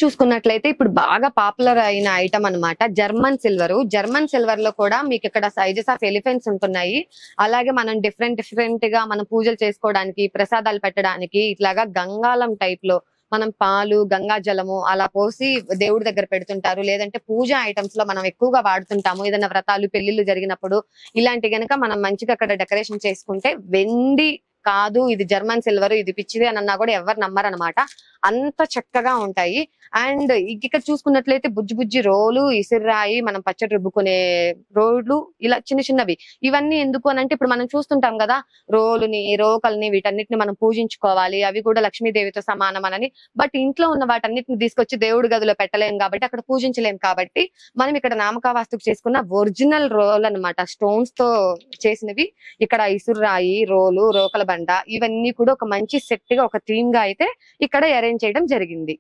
చూసుకున్నట్లయితే ఇప్పుడు బాగా పాపులర్ అయిన ఐటమ్ అన్నమాట జర్మన్ సిల్వర్. జర్మన్ సిల్వర్ లో కూడా మీకు ఇక్కడ సైజెస్ ఆఫ్ ఎలిఫెంట్స్ ఉంటున్నాయి. అలాగే మనం డిఫరెంట్ గా మనం పూజలు చేసుకోవడానికి, ప్రసాదాలు పెట్టడానికి ఇట్లాగా గంగాళం టైప్ లో మనం పాలు, గంగా జలము అలా పోసి దేవుడి దగ్గర పెడుతుంటారు. లేదంటే పూజ ఐటమ్స్ లో మనం ఎక్కువగా వాడుతుంటాము. ఏదైనా వ్రతాలు, పెళ్లిళ్ళు జరిగినప్పుడు ఇలాంటి గనక మనం మంచిగా అక్కడ డెకరేషన్ చేసుకుంటే, వెండి కాదు ఇది జర్మన్ సిల్వర్, ఇది పిచ్చిది అని అన్నా కూడా ఎవరు నమ్మరనమాట. అంత చక్కగా ఉంటాయి. అండ్ ఇక్కడ చూసుకున్నట్లయితే బుజ్జి బుజ్జి రోలు, ఇసిర్రాయి, మనం పచ్చడి రుబ్బుకునే రోడ్లు, ఇలా చిన్న చిన్నవి. ఇవన్నీ ఎందుకు అని అంటే, ఇప్పుడు మనం చూస్తుంటాం కదా రోలుని, రోకల్ని, వీటన్నిటిని మనం పూజించుకోవాలి, అవి కూడా లక్ష్మీదేవితో సమానం అని. బట్ ఇంట్లో ఉన్న వాటన్నిటిని తీసుకొచ్చి దేవుడి గదిలో పెట్టలేం కాబట్టి, అక్కడ పూజించలేం కాబట్టి, మనం ఇక్కడ నామకావాస్తుకు చేసుకున్న ఒరిజినల్ రోల్ అన్నమాట, స్టోన్స్ తో చేసినవి. ఇక్కడ ఇసుర్రాయి, రోలు, రోకల బండ, ఇవన్నీ కూడా ఒక మంచి సెట్ గా, ఒక థీమ్ గా అయితే ఇక్కడ అరేంజ్ చేయడం జరిగింది.